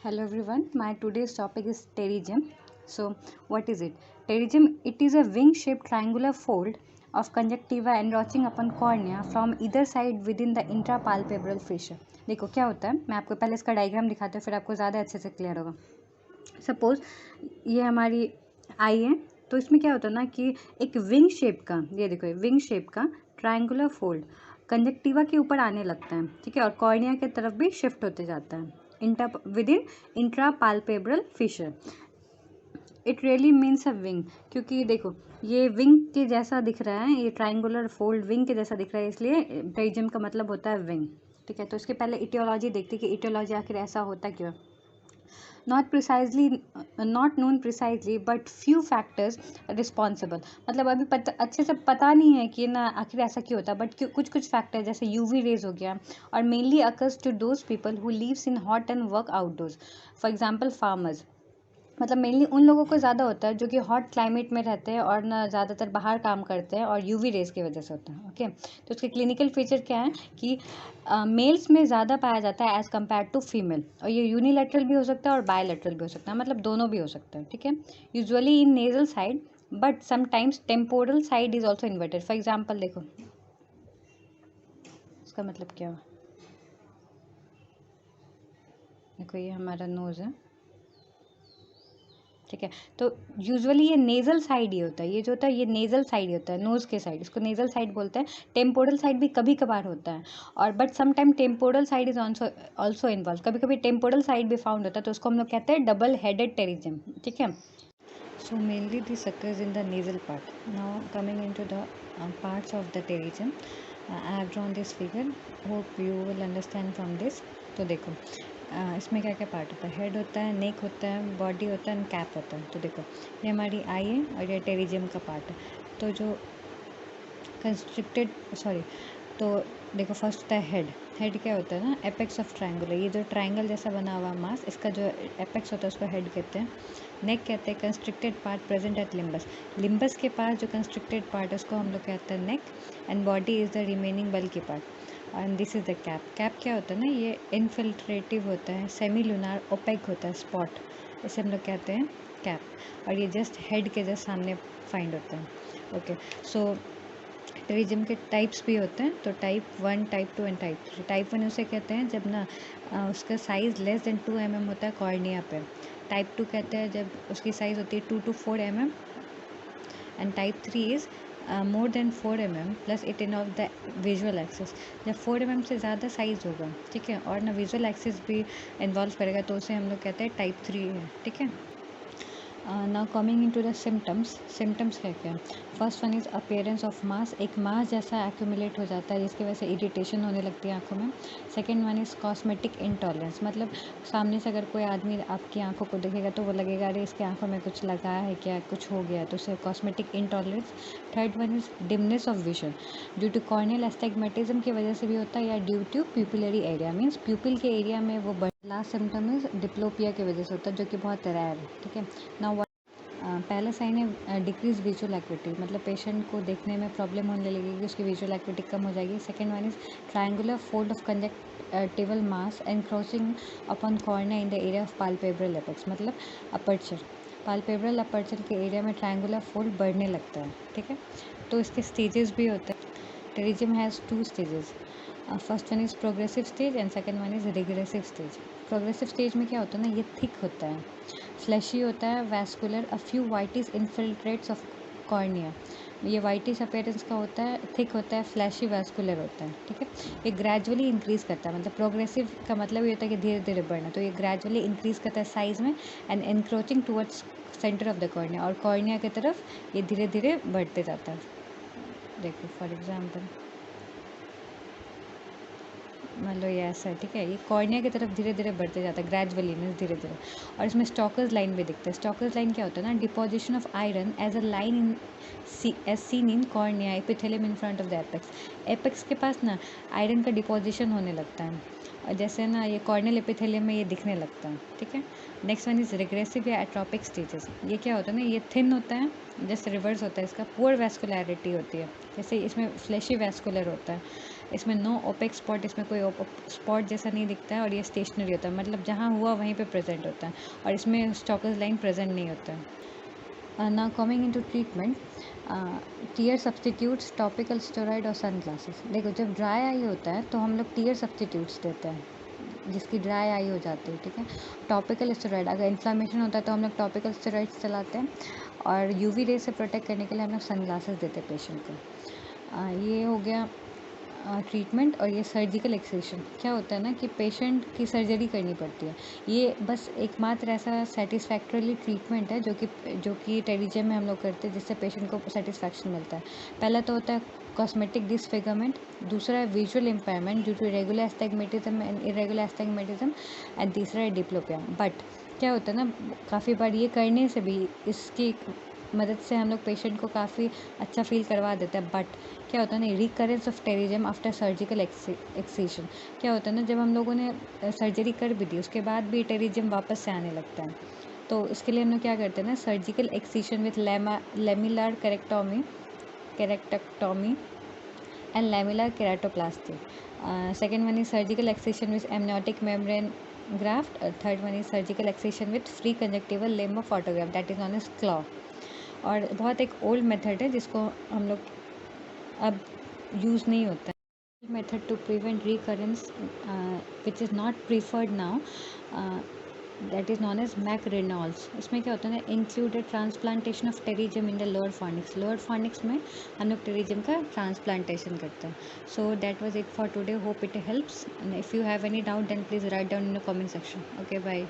Hello everyone, my today's topic is pterygium. So, what is it? Pterygium, it is a wing-shaped triangular fold of conjunctiva encroaching upon cornea from either side within the intrapalpebral fissure. देखो क्या होता है, मैं आपको पहले इसका diagram दिखाती हूँ, फिर आपको ज़्यादा अच्छे से क्लियर होगा. सपोज ये हमारी आई है, तो इसमें क्या होता है ना कि एक विंग शेप का, ये देखो विंग शेप का ट्रायंगुलर फोल्ड कंजक्टिवा के ऊपर आने लगता है, ठीक है, और कॉर्निया की तरफ भी शिफ्ट होते जाता है within intra palpebral fissure. It really means a wing, क्योंकि देखो ये विंग के जैसा दिख रहा है, ये ट्रायंगुलर फोल्ड विंग के जैसा दिख रहा है, इसलिए पटेरिजियम का मतलब होता है विंग. ठीक है, तो इसके पहले इटियोलॉजी देखते कि इटियोलॉजी आखिर ऐसा होता क्यों. not known precisely but few factors responsible. मतलब अभी अच्छे से पता नहीं है कि ना आखिर ऐसा क्यों होता है, बट कुछ कुछ फैक्टर जैसे यूवी रेज हो गया, और mainly occurs to those people who lives in hot and work outdoors. For example farmers, मतलब मेनली उन लोगों को ज़्यादा होता है जो कि हॉट क्लाइमेट में रहते हैं और ना ज़्यादातर बाहर काम करते हैं, और यूवी रेज की वजह से होता है. ओके, तो उसके क्लिनिकल फीचर क्या है कि मेल्स में ज़्यादा पाया जाता है एज़ कम्पेयर टू फीमेल, और ये यूनिलैटरल भी हो सकता है और बायलैटरल भी हो सकता है, मतलब दोनों भी हो सकता है. ठीक है, usually in nasal side but sometimes temporal side is also inverted. For example देखो इसका मतलब क्या हुआ, देखो ये हमारा नोज़ है, ठीक है, तो यूजुअली ये नेज़ल साइड ही होता है, ये जो होता है ये नेज़ल साइड ही होता है, नोज़ के साइड, इसको नेज़ल साइड बोलते हैं. टेम्पोरल साइड भी कभी कभार होता है, और but sometime temporal side is also involve, कभी कभी टेम्पोरल साइड भी फाउंड होता है, तो उसको हम लोग कहते हैं डबल हेडेड टेरिजियम. ठीक है, so mainly this occurs in the nasal part. Now coming into the parts of the pterygium, I have drawn this figure, hope you will understand from this. तो देखो इसमें क्या क्या पार्ट होता है, head होता है, नेक होता है, बॉडी होता है, एंड कैप होता है. तो देखो ये हमारी आई है और ये टेरिजियम का पार्ट है. तो जो कंस्ट्रिक्टेड तो देखो फर्स्ट होता है हेड. हेड क्या होता है ना, एपेक्स ऑफ ट्रायंगल, ये जो ट्रायंगल जैसा बना हुआ मास, इसका जो एपेक्स होता है उसको हेड कहते हैं. नेक कहते हैं constricted part present at limbus, limbus के पास जो कंस्ट्रिक्टेड पार्ट है उसको हम लोग कहते हैं neck, and body is the remaining bulky part, and this is the cap. Cap क्या होता है ना, ये इनफिल्ट्रेटिव होता है, सेमी लूनार ओपेक होता है स्पॉट, इसे हम लोग कहते हैं कैप, और ये जस्ट हेड के जस्ट सामने फाइंड होता है. ओके, सो टेरिजियम के टाइप्स भी होते हैं, तो type 1, type 2 and type 3. Type 1 उसे कहते हैं जब ना उसका साइज़ लेस देन 2 mm होता है कॉर्निया पे. टाइप 2 कहते हैं जब उसकी साइज़ होती है 2 to 4 mm, and type 3 is more than 4 mm plus it in of the visual axis. जब 4 mm से ज़्यादा साइज़ होगा, ठीक है, और ना विजुअल एक्सिस भी इन्वॉल्व करेगा, तो उसे हम लोग कहते हैं टाइप 3 है. ठीक है, now coming into the symptoms है क्या. First one is appearance of mass, एक मास जैसा एक्यूमुलेट हो जाता है जिसकी वजह से इरिटेशन होने लगती है आंखों में. Second one is cosmetic intolerance, मतलब सामने से अगर कोई आदमी आपकी आंखों को देखेगा तो वो लगेगा अरे इसके आंखों में कुछ लगा है क्या, कुछ हो गया, तो उसे cosmetic intolerance. Third one is dimness of vision, due to corneal astigmatism की वजह से भी होता है, या due to pupillary area, means pupil के एरिया में वो. लास्ट सिम्टम इज डिप्लोपिया की वजह से होता है, जो कि बहुत रेयर है. ठीक है, नाउ पहला साइन है डिक्रीज विजुअल एक्टिविटी, मतलब पेशेंट को देखने में प्रॉब्लम होने लगेगी, उसकी विजुअल एक्टिविटी कम हो जाएगी. Second one is triangular fold of conjunctival mass encroaching upon cornea in the area of palpebral apex, मतलब अपर्चर, पाल्पेब्रल अपर्चर के एरिया में ट्रायंगुलर फोल्ड बढ़ने लगता है. ठीक है, तो इसके स्टेजेस भी होते हैं. Pterygium has 2 stages. First one is progressive stage and second one is regressive stage. Progressive stage में क्या होता है ना, ये थिक होता है, फ्लैशी होता है, vascular, a few whitish infiltrates of cornea. ये वाइटिस अपीयरेंस का होता है, थिक होता है, फ्लैशी, वैस्कुलर होता है. ठीक है, ये ग्रेजुअली इंक्रीज़ करता है, मतलब प्रोग्रेसिव का मतलब ये होता है कि धीरे धीरे बढ़ना, तो ये ग्रेजुअली इंक्रीज़ करता है साइज़ में, and encroaching towards centre of the cornea, और कॉर्निया की तरफ ये धीरे धीरे बढ़ते जाता है. देखो फॉर एग्जाम्पल मान लो ये ऐसा है. ठीक है, ये कॉर्निया की तरफ धीरे धीरे बढ़ते जाता है, ग्रेजुअली मीन्स धीरे धीरे. और इसमें स्टॉकर्स लाइन भी दिखता है. स्टॉकर्स लाइन क्या होता है ना, deposition of iron as a line in as seen in cornea epithelium in front of the apex. Apex के पास ना आयरन का डिपोजिशन होने लगता है, और जैसे ना ये कॉर्नियल एपिथेलियम में ये दिखने लगता है. ठीक है, नेक्स्ट वन इज रिग्रेसिव या एट्रोपिक स्टेजेस. ये क्या होता है ना, ये थिन होता है, जैसे रिवर्स होता है इसका, पुअर वैस्कुलैरिटी होती है, जैसे इसमें फ्लैशी वैस्कुलर होता है. इसमें नो ओपेक स्पॉट, इसमें कोई स्पॉट जैसा नहीं दिखता है और ये स्टेशनरी होता है, मतलब जहाँ हुआ वहीं पे प्रेजेंट होता है और इसमें स्टॉकर्स लाइन प्रेजेंट नहीं होता है। Now coming into treatment, tear substitutes, topical steroid और सन ग्लासेस। देखो जब ड्राई आई होता है तो हम लोग टीयर सब्सटीट्यूट्स देते हैं जिसकी ड्राई आई हो जाती है, ठीक है। टॉपिकल स्टेरॉइड, अगर इन्फ्लामेशन होता है तो हम लोग टॉपिकल स्टेरॉइड्स चलाते हैं और यूवी रे से प्रोटेक्ट करने के लिए हम लोग सन ग्लासेस देते हैं पेशेंट को। ये हो गया ट्रीटमेंट। और ये सर्जिकल एक्सेशन क्या होता है ना कि पेशेंट की सर्जरी करनी पड़ती है, ये बस एकमात्र ऐसा सेटिस्फैक्टरीली ट्रीटमेंट है जो कि टेरिजियम में हम लोग करते हैं जिससे पेशेंट को सेटिस्फैक्शन मिलता है। पहला तो होता है कॉस्मेटिक डिसफिगरमेंट, दूसरा है visual impairment due to regular astigmatism and irregular astigmatism, and तीसरा है डिप्लोपिया। बट क्या होता है ना, काफ़ी बार ये करने से भी, इसकी मदद से हम लोग पेशेंट को काफ़ी अच्छा फील करवा देते हैं। बट क्या होता है ना, recurrence of pterygium after surgical excision, क्या होता है ना, जब हम लोगों ने सर्जरी कर भी दी उसके बाद भी टेरिजियम वापस से आने लगता है। तो इसके लिए हम लोग क्या करते हैं ना, surgical excision with lamellar keratectomy and lamellar keratoplasty. Second one is surgical excision with amniotic membrane graft. Third one is surgical excision with free conjunctival limb of autograft, that is known as claw. और बहुत एक old method है जिसको हम लोग अब use नहीं होता है। Method to prevent recurrence which is not preferred now, that is known as McReynolds. इसमें क्या होता है ना, included transplantation of pterygium in the lower fornix. Lower fornix में हम लोग टेरिजियम का ट्रांसप्लांटेशन करते हैं। So that was it for today, hope it helps, and if you have any doubt then please write down in the comment section. Okay, bye.